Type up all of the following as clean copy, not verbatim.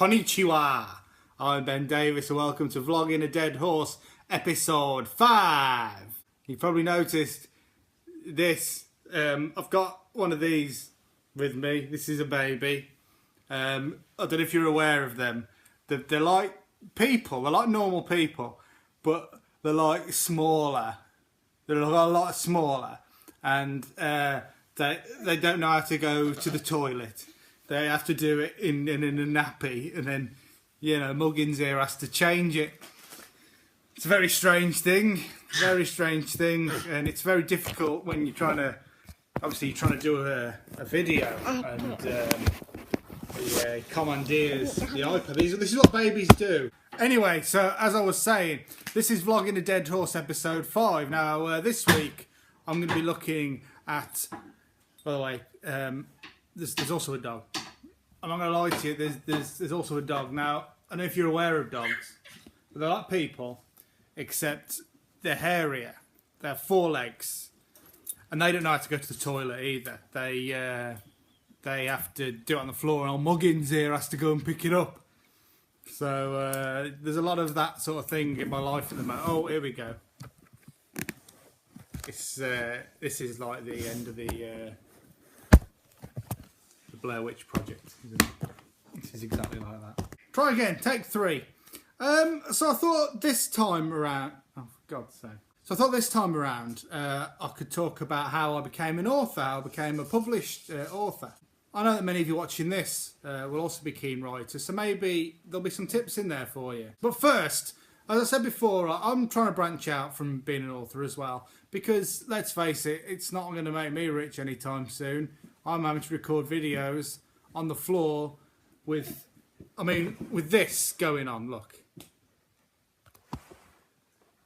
Konnichiwa, I'm Ben Davis and welcome to Vlogging a Dead Horse episode 5. You've probably noticed this, I've got one of these with me. This is a baby. I don't know if you're aware of them. They're like people, they're like normal people, but they're like smaller. They're a lot smaller and they don't know how to go to the toilet. They have to do it in a nappy, and then, you know, Muggins here has to change it. It's a very strange thing, and it's very difficult when you're trying to, obviously you're trying to do a video, and he commandeers the iPad. This is what babies do. Anyway, so as I was saying, this is Vlogging a Dead Horse episode 5. Now, this week, I'm going to be looking at, by the way, there's also a dog. I'm not going to lie to you, there's also a dog. Now, I don't know if you're aware of dogs, but they're like people, except they're hairier. They have 4 legs, and they don't know how to go to the toilet either. They have to do it on the floor, and old Muggins here has to go and pick it up. So there's a lot of that sort of thing in my life at the moment. Oh, here we go. This is like the end of the Blair Witch Project, isn't it? This is exactly like that. Try again, take 3. So I thought this time around, oh for God's sake. So I thought this time around I could talk about how I became an author, how I became a published author. I know that many of you watching this will also be keen writers, so maybe there'll be some tips in there for you. But first, as I said before, I'm trying to branch out from being an author as well, because let's face it, it's not going to make me rich anytime soon. I'm having to record videos on the floor with this going on, look.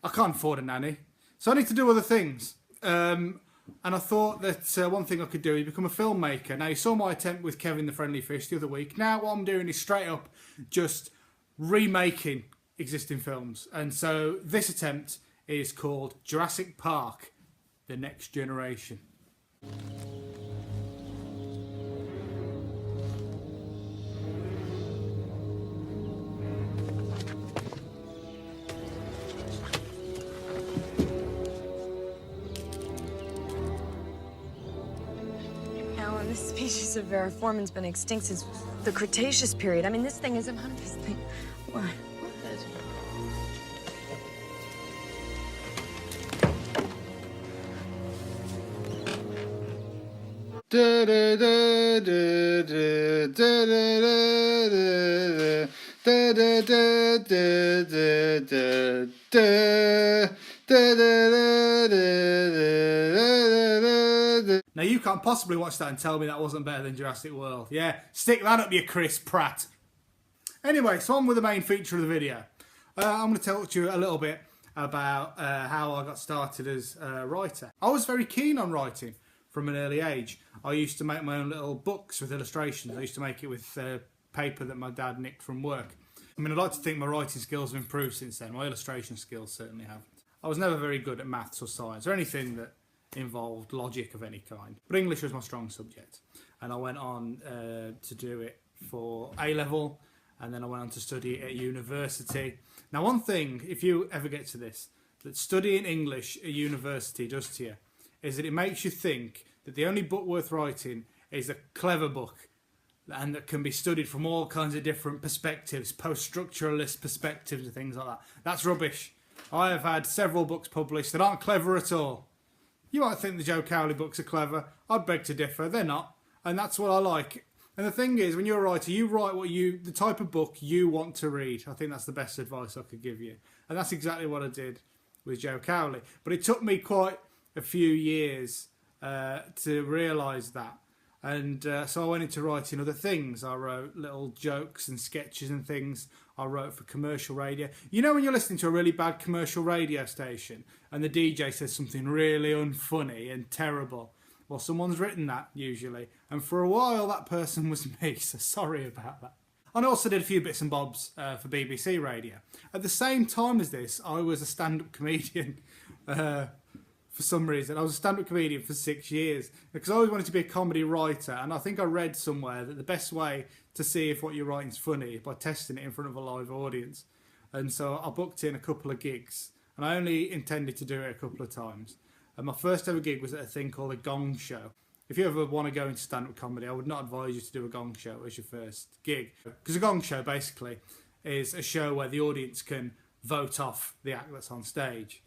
I can't afford a nanny, so I need to do other things. And I thought that one thing I could do is become a filmmaker. Now, you saw my attempt with Kevin the Friendly Fish the other week. Now what I'm doing is straight up just remaking existing films. And so this attempt is called Jurassic Park: The Next Generation. This species of Variformin's been extinct since the Cretaceous period. I mean, this thing is about this thing. What? Now you can't possibly watch that and tell me that wasn't better than Jurassic World. Yeah, stick that up your Chris Pratt. Anyway, so on with the main feature of the video. I'm going to talk to you a little bit about how I got started as a writer. I was very keen on writing from an early age. I used to make my own little books with illustrations. I used to make it with paper that my dad nicked from work. I mean, I'd like to think my writing skills have improved since then. My illustration skills certainly haven't. I was never very good at maths or science or anything that involved logic of any kind, but English was my strong subject, and I went on to do it for A-level, and then I went on to study at university. Now, one thing, if you ever get to this, that studying English at university does to you, is that it makes you think that the only book worth writing is a clever book, and that can be studied from all kinds of different perspectives, post-structuralist perspectives and things like that. That's rubbish. I have had several books published that aren't clever at all. You might think the Joe Cowley books are clever. I'd beg to differ. They're not. And that's what I like. And the thing is, when you're a writer, you write the type of book you want to read. I think that's the best advice I could give you. And that's exactly what I did with Joe Cowley. But it took me quite a few years to realise that. And so I went into writing other things. I wrote little jokes and sketches and things. I wrote for commercial radio. You know when you're listening to a really bad commercial radio station and the DJ says something really unfunny and terrible? Well, someone's written that, usually. And for a while, that person was me, so sorry about that. And I also did a few bits and bobs for BBC Radio. At the same time as this, I was a stand-up comedian for some reason. I was a stand-up comedian for 6 years because I always wanted to be a comedy writer, and I think I read somewhere that the best way to see if what you're writing is funny is by testing it in front of a live audience. And so I booked in a couple of gigs, and I only intended to do it a couple of times. And my first ever gig was at a thing called a gong show. If you ever want to go into stand-up comedy, I would not advise you to do a gong show as your first gig. Because a gong show, basically, is a show where the audience can vote off the act that's on stage.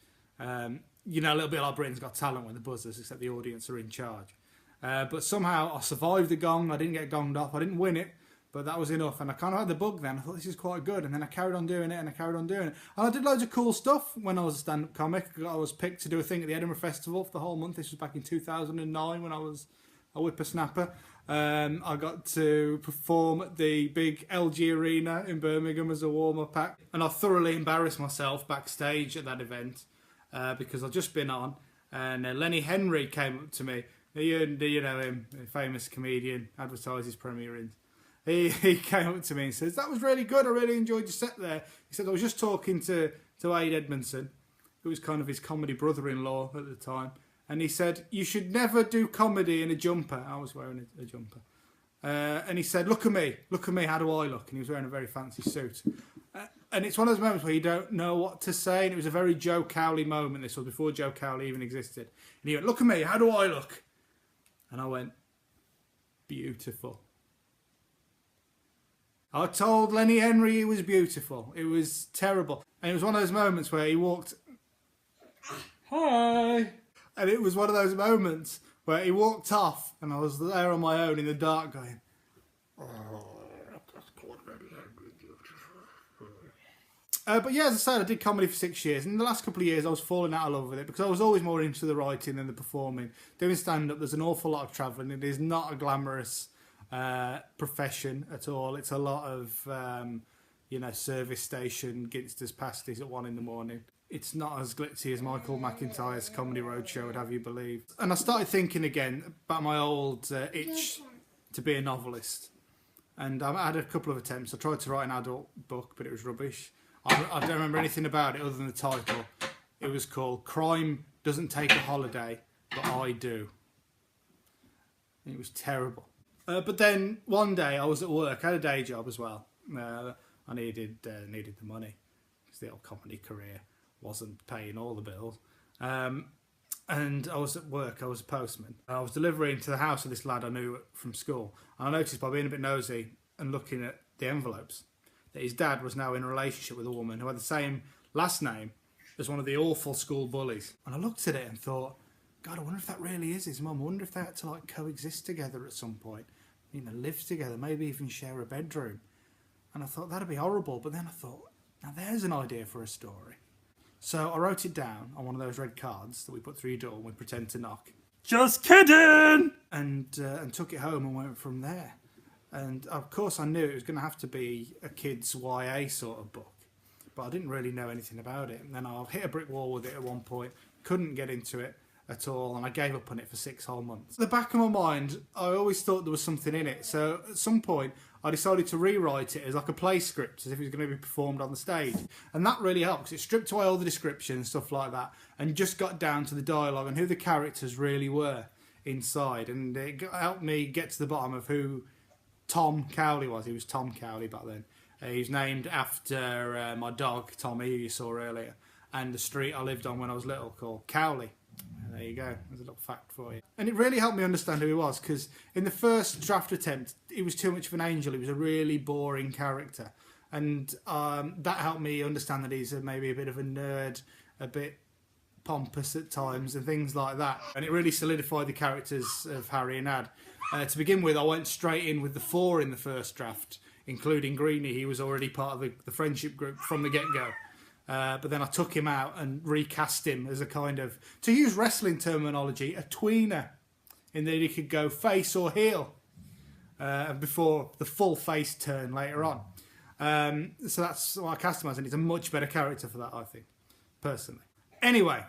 You know, a little bit like Britain's Got Talent when the buzzers, except the audience are in charge. But somehow I survived the gong. I didn't get gonged off. I didn't win it, but that was enough. And I kind of had the bug then. I thought, this is quite good. And then I carried on doing it, and I carried on doing it. And I did loads of cool stuff when I was a stand-up comic. I was picked to do a thing at the Edinburgh Festival for the whole month. This was back in 2009 when I was a whippersnapper. I got to perform at the big LG Arena in Birmingham as a warm-up act. And I thoroughly embarrassed myself backstage at that event. Because I'd just been on, and Lenny Henry came up to me. You know him, a famous comedian, advertises Premier Inns. He came up to me and says, "That was really good, I really enjoyed your set there." He said, "I was just talking to Aid Edmondson, who was kind of his comedy brother-in-law at the time, and he said, you should never do comedy in a jumper." I was wearing a jumper. And he said, look at me, how do I look?" And he was wearing a very fancy suit. And it's one of those moments where you don't know what to say, and it was a very Joe Cowley moment. This was before Joe Cowley even existed. And he went, "Look at me, how do I look?" And I went, "Beautiful." I told Lenny Henry he was beautiful. It was terrible. And it was one of those moments where he walked, "Hi." And it was one of those moments where he walked off, and I was there on my own in the dark going, but yeah, as I said, I did comedy for 6 years. And in the last couple of years, I was falling out of love with it because I was always more into the writing than the performing. Doing stand-up, there's an awful lot of travelling. It is not a glamorous profession at all. It's a lot of, service station, ginsters, pasties at 1 a.m. It's not as glitzy as Michael McIntyre's Comedy Roadshow would have you believe. And I started thinking again about my old itch to be a novelist. And I had a couple of attempts. I tried to write an adult book, but it was rubbish. I don't remember anything about it other than the title. It was called Crime Doesn't Take a Holiday, But I Do. And it was terrible. But then one day I was at work. I had a day job as well. I needed the money because the old comedy career wasn't paying all the bills. And I was at work. I was a postman. I was delivering to the house of this lad I knew from school. And I noticed by being a bit nosy and looking at the envelopes that his dad was now in a relationship with a woman who had the same last name as one of the awful school bullies. And I looked at it and thought, God, I wonder if that really is his mum. I wonder if they had to coexist together at some point. Live together, maybe even share a bedroom. And I thought, that'd be horrible. But then I thought, now there's an idea for a story. So I wrote it down on one of those red cards that we put through your door and we pretend to knock. Just kidding! And took it home and went from there. And of course I knew it was going to have to be a kid's YA sort of book. But I didn't really know anything about it. And then I hit a brick wall with it at one point. Couldn't get into it at all. And I gave up on it for 6 whole months. At the back of my mind, I always thought there was something in it. So at some point, I decided to rewrite it as like a play script, as if it was going to be performed on the stage. And that really helped. It stripped away all the description and stuff like that. And just got down to the dialogue and who the characters really were inside. And it helped me get to the bottom of who Tom Cowley was. He was Tom Cowley back then. He was named after my dog, Tommy, who you saw earlier, and the street I lived on when I was little called Cowley. And there you go. There's a little fact for you. And it really helped me understand who he was, because in the first draft attempt, he was too much of an angel. He was a really boring character. And that helped me understand that he's maybe a bit of a nerd, a bit pompous at times and things like that. And it really solidified the characters of Harry and Ad. To begin with, I went straight in with the 4 in the first draft, including Greenie. He was already part of the friendship group from the get-go. But then I took him out and recast him as a kind of, to use wrestling terminology, a tweener. in that he could go face or heel before the full face turn later on. So that's what I cast him as, and he's a much better character for that, I think, personally. Anyway,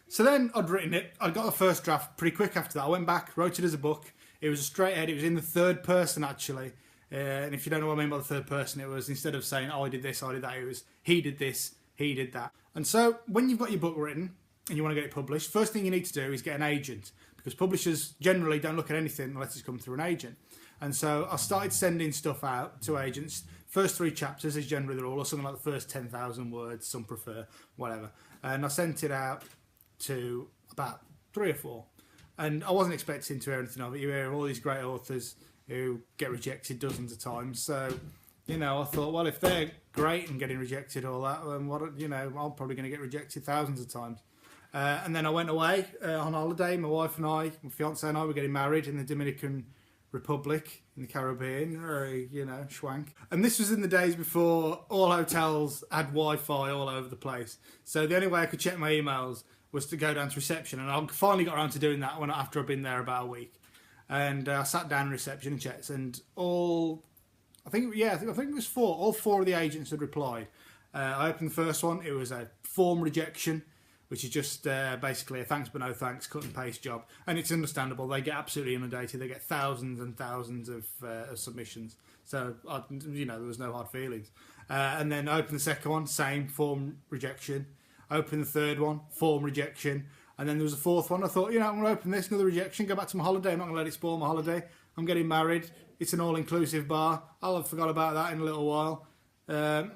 so then I'd written it. I got the first draft pretty quick after that. I went back, wrote it as a book. It was a straight head. It was in the third person, actually. And if you don't know what I mean by the third person, it was instead of saying, oh, I did this, I did that, it was he did this, he did that. And so when you've got your book written and you want to get it published, first thing you need to do is get an agent, because publishers generally don't look at anything unless it's come through an agent. And so I started sending stuff out to agents. First 3 chapters is generally the rule, or something like the first 10,000 words, some prefer, whatever. And I sent it out to about 3 or 4. And I wasn't expecting to hear anything of it. You hear all these great authors who get rejected dozens of times. So, you know, I thought, well, if they're great and getting rejected all that, then what, you know, I'm probably going to get rejected thousands of times. And then I went away on holiday. My wife and I, my fiance and I, were getting married in the Dominican Republic in the Caribbean, very, you know, schwank. And this was in the days before all hotels had Wi-Fi all over the place. So the only way I could check my emails was to go down to reception. And I finally got around to doing that after I'd been there about a week. And I sat down in reception and checked, and I think it was 4. All 4 of the agents had replied. I opened the first one. It was a form rejection, which is just basically a thanks but no thanks cut and paste job. And it's understandable. They get absolutely inundated. They get thousands and thousands of submissions. So, there was no hard feelings. And then I opened the second one, same form rejection. Opened the third one, form rejection. And then there was a 4th one. I thought, I'm going to open this, another rejection, go back to my holiday. I'm not going to let it spoil my holiday. I'm getting married. It's an all-inclusive bar. I'll have forgot about that in a little while. So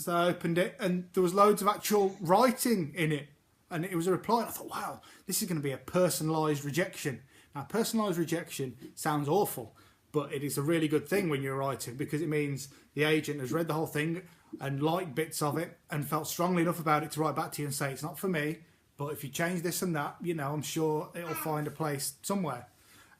I opened it, and there was loads of actual writing in it. And it was a reply. And I thought, wow, this is going to be a personalised rejection. Now, personalised rejection sounds awful, but it is a really good thing when you're writing, because it means the agent has read the whole thing and liked bits of it and felt strongly enough about it to write back to you and say, it's not for me, but if you change this and that, I'm sure it'll find a place somewhere.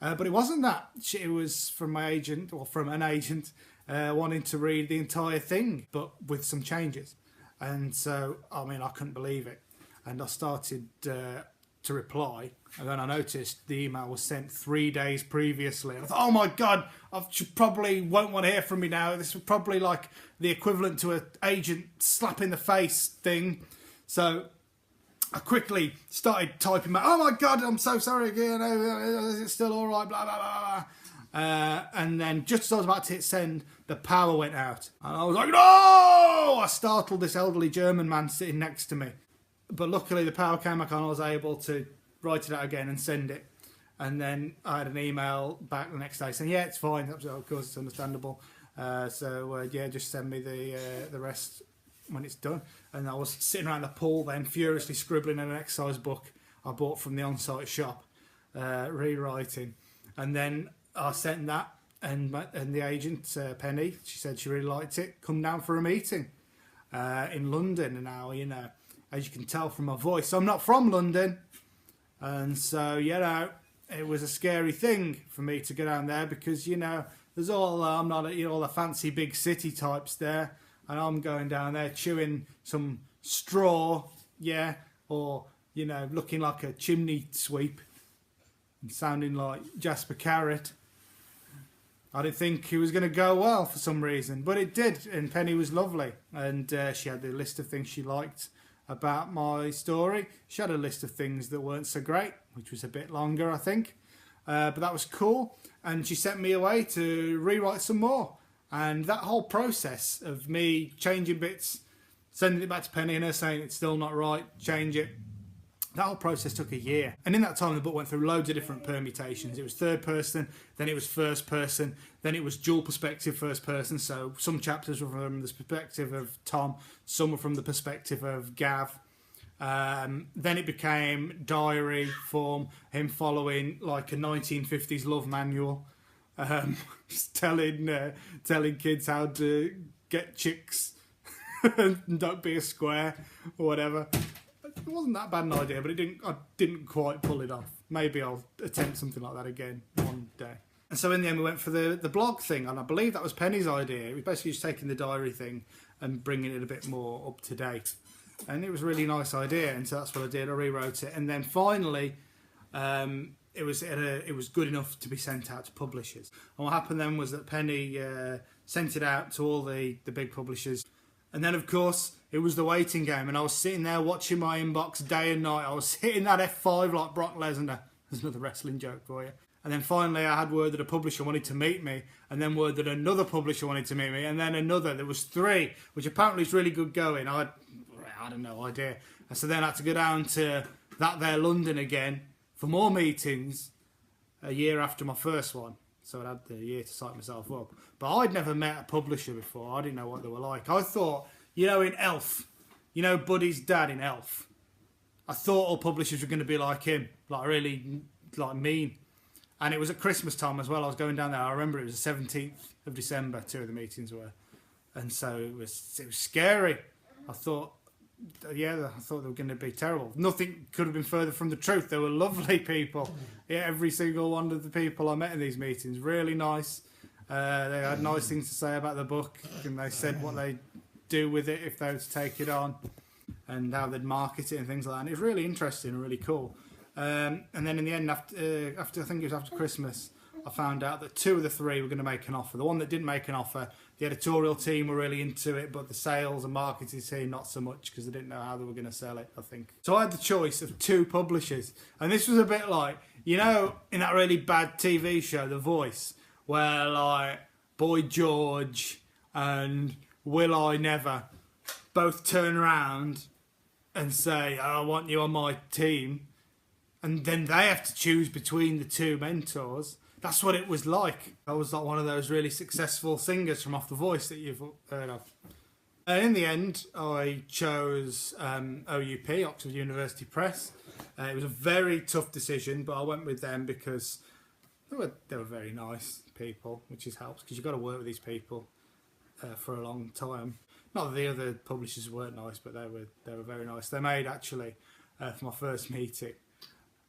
But it wasn't that. It was from my agent, or from an agent, wanting to read the entire thing, but with some changes. And so, I couldn't believe it. And I started to reply, and then I noticed the email was sent 3 days previously. And I thought, oh my God, probably won't want to hear from me now. This was probably like the equivalent to an agent slap in the face thing. So I quickly started typing back, oh my God, I'm so sorry again, is it still all right, blah, blah, blah, blah. And then just as I was about to hit send, the power went out. And I was like, no! I startled this elderly German man sitting next to me. But luckily the power came back on, I was able to write it out again and send it. And then I had an email back the next day saying, yeah, it's fine, of course, it's understandable. Just send me the rest when it's done. And I was sitting around the pool then, furiously scribbling in an exercise book I bought from the on-site shop, rewriting. And then I sent that, and the agent, Penny, she said she really liked it. Come down for a meeting in London. And now, as you can tell from my voice, I'm not from London. And so, it was a scary thing for me to go down there, because, there's I'm not all the fancy big city types there. And I'm going down there chewing some straw, or, looking like a chimney sweep and sounding like Jasper Carrot. I didn't think it was going to go well for some reason, but it did. And Penny was lovely. And she had a list of things she liked about my story. She had a list of things that weren't so great, which was a bit longer, I think. But that was cool. And she sent me away to rewrite some more. And that whole process of me changing bits, sending it back to Penny and her saying it's still not right, change it, that whole process took a year. And in that time, the book went through loads of different permutations. It was third person, then it was first person, then it was dual perspective first person. So some chapters were from the perspective of Tom, some were from the perspective of Gav. Then it became diary form, him following like a 1950s love manual. Just telling kids how to get chicks and don't be a square or whatever. It wasn't that bad an idea, but I didn't quite pull it off. Maybe I'll attempt something like that again one day. And so in the end we went for the blog thing, and I believe that was Penny's idea. It was basically just taking the diary thing and bringing it a bit more up to date. And it was a really nice idea, and so that's what I did. I rewrote it, and then finally it was good enough to be sent out to publishers. And what happened then was that Penny sent it out to all the big publishers. And then, of course, it was the waiting game. And I was sitting there watching my inbox day and night. I was hitting that F5 like Brock Lesnar. There's another wrestling joke for you. And then finally I had word that a publisher wanted to meet me. And then word that another publisher wanted to meet me. And then another. There was 3, which apparently is really good going. I had no idea. And so then I had to go down to that there London again for more meetings a year after my first one. So I had the year to psych myself up. But I'd never met a publisher before. I didn't know what they were like. I thought, in Elf, Buddy's dad in Elf, I thought all publishers were going to be like him, like really mean. And it was at Christmas time as well. I was going down there. I remember it was the 17th of December, 2 of the meetings were. And so it was scary. I thought they were going to be terrible. Nothing could have been further from the truth. They were lovely people. Yeah, every single one of the people I met in these meetings, really nice. They had nice things to say about the book, and they said what they'd do with it if they were to take it on, and how they'd market it and things like that. And it was really interesting and really cool. And then in the end, after I think it was after Christmas, I found out that 2 of the 3 were going to make an offer. The one that didn't make an offer, the editorial team were really into it, but the sales and marketing team not so much, because they didn't know how they were going to sell it, I think. So I had the choice of 2 publishers. And this was a bit like, in that really bad TV show, The Voice, where like Boy George and Will I Never both turn around and say, I want you on my team. And then they have to choose between the 2 mentors. That's what it was like. I was like one of those really successful singers from Off The Voice that you've heard of. And in the end, I chose OUP, Oxford University Press. It was a very tough decision, but I went with them because they were very nice people, which helps, because you've got to work with these people for a long time. Not that the other publishers weren't nice, but they were very nice. They made, actually, for my first meeting,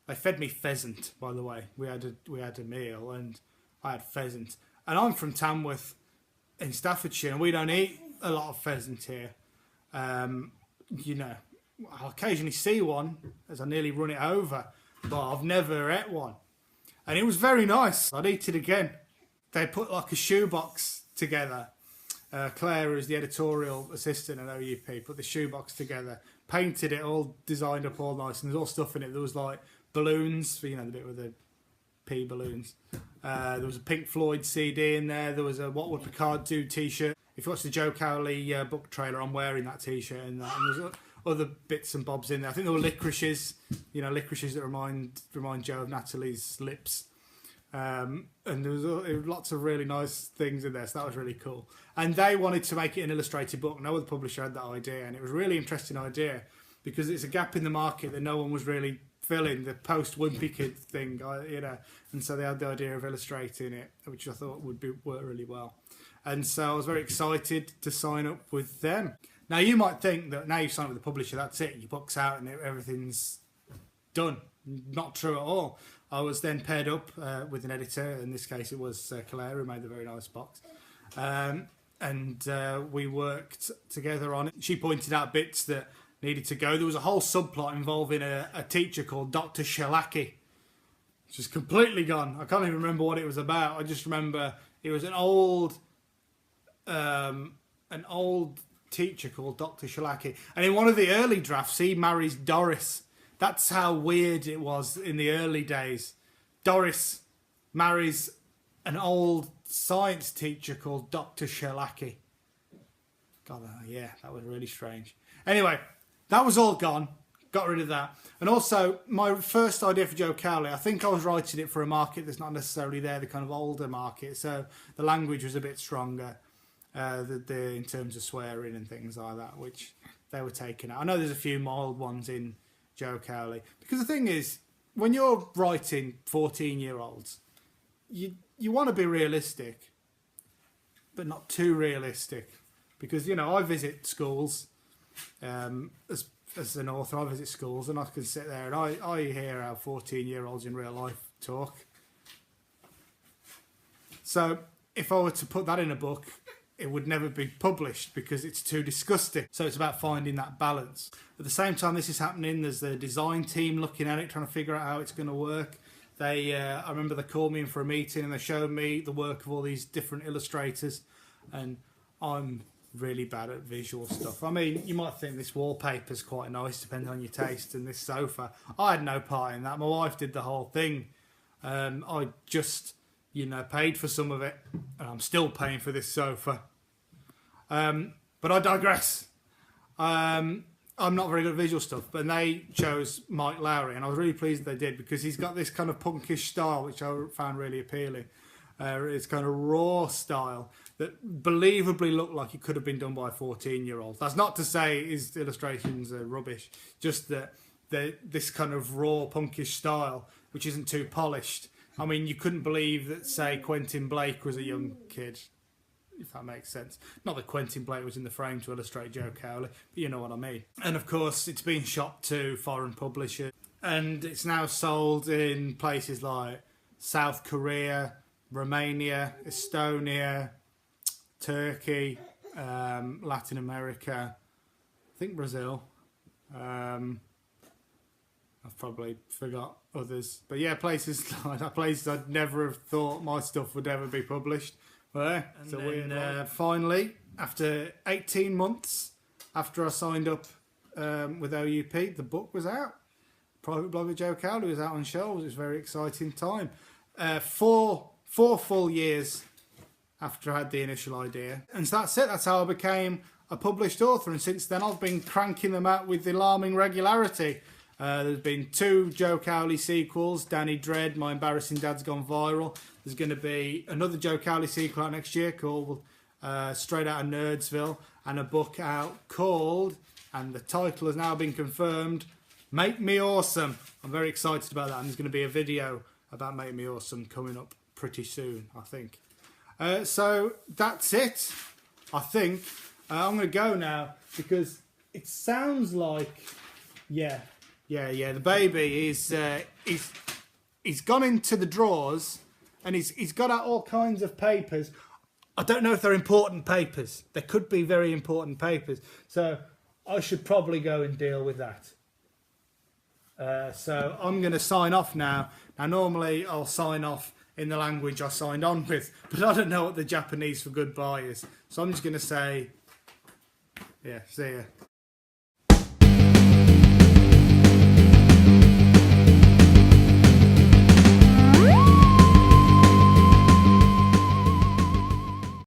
they fed me pheasant, by the way. We had a meal, and I had pheasant. And I'm from Tamworth in Staffordshire, and we don't eat a lot of pheasant here. I'll occasionally see one, as I nearly run it over, but I've never ate one. And it was very nice. I'd eat it again. They put like a shoebox together. Claire, who's the editorial assistant at OUP, put the shoebox together, painted it all, designed up all nice, and there's all stuff in it. There was like balloons, the bit with the P balloons. There was a Pink Floyd CD in there. There was a What Would Picard Do t-shirt. If you watch the Joe Cowley book trailer, I'm wearing that t-shirt and that. And there's other bits and bobs in there. I think there were licorices, licorices that remind Joe of Natalie's lips. And there was lots of really nice things in there, so that was really cool. And they wanted to make it an illustrated book. No other publisher had that idea, and it was a really interesting idea because it's a gap in the market that no one was really filling, the post-Wimpy Kid thing, and so they had the idea of illustrating it, which I thought would work really well. And so I was very excited to sign up with them. Now, you might think that now you sign up with the publisher, that's it, your book's out and everything's done. Not true at all. I was then paired up with an editor. In this case, it was Claire, who made the very nice box. And we worked together on it. She pointed out bits that needed to go. There was a whole subplot involving a teacher called Dr. Shalaki, which is completely gone. I can't even remember what it was about. I just remember it was an old teacher called Dr. Shalaki. And in one of the early drafts, he marries Doris. That's how weird it was in the early days. Doris marries an old science teacher called Dr. Shalaki. God, yeah, that was really strange. Anyway, that was all gone. Got rid of that. And also, my first idea for Joe Cowley, I think I was writing it for a market that's not necessarily there, the kind of older market. So the language was a bit stronger in terms of swearing and things like that, which they were taking out. I know there's a few mild ones in Joe Cowley. Because the thing is, when you're writing 14-year-olds, you want to be realistic, but not too realistic. Because, I visit schools, as an author, I visit schools, and I can sit there and I hear how 14-year-olds in real life talk. So, if I were to put that in a book, it would never be published because it's too disgusting. So it's about finding that balance. At the same time this is happening, there's the design team looking at it, trying to figure out how it's going to work. I remember they called me in for a meeting and they showed me the work of all these different illustrators, and I'm really bad at visual stuff. I mean, you might think this wallpaper's quite nice depending on your taste, and this sofa, I had no part in that. My wife did the whole thing. I just, paid for some of it, and I'm still paying for this sofa. But I digress. I'm not very good at visual stuff, but they chose Mike Lowry, and I was really pleased they did, because he's got this kind of punkish style, which I found really appealing. It's kind of raw style that believably looked like it could have been done by a 14-year-old. That's not to say his illustrations are rubbish, just that this kind of raw punkish style, which isn't too polished. I mean, you couldn't believe that, say, Quentin Blake was a young kid, if that makes sense. Not that Quentin Blake was in the frame to illustrate Joe Cowley, but you know what I mean. And of course, it's been shopped to foreign publishers, and it's now sold in places like South Korea, Romania, Estonia, Turkey, Latin America, I think Brazil. I've probably forgot others, but yeah, places like that, places I'd never have thought my stuff would ever be published. Well, so finally, after 18 months after I signed up with OUP, the book was out. Private Blogger Joe Cowley was out on shelves. It was a very exciting time. 4 full years after I had the initial idea. And so that's it. That's how I became a published author. And since then, I've been cranking them out with alarming regularity. There's been 2 Joe Cowley sequels, Danny Dread, My Embarrassing Dad's Gone Viral. There's going to be another Joe Cowley sequel out next year called Straight Out of Nerdsville, and a book out called, and the title has now been confirmed, Make Me Awesome. I'm very excited about that, and there's going to be a video about Make Me Awesome coming up pretty soon, I think. So that's it, I think. I'm going to go now, because it sounds like, the baby is he's gone into the drawers, and he's got out all kinds of papers. I don't know if they're important papers. They could be very important papers. So I should probably go and deal with that. So I'm going to sign off now. Now, normally I'll sign off in the language I signed on with, but I don't know what the Japanese for goodbye is. So I'm just going to say, see ya.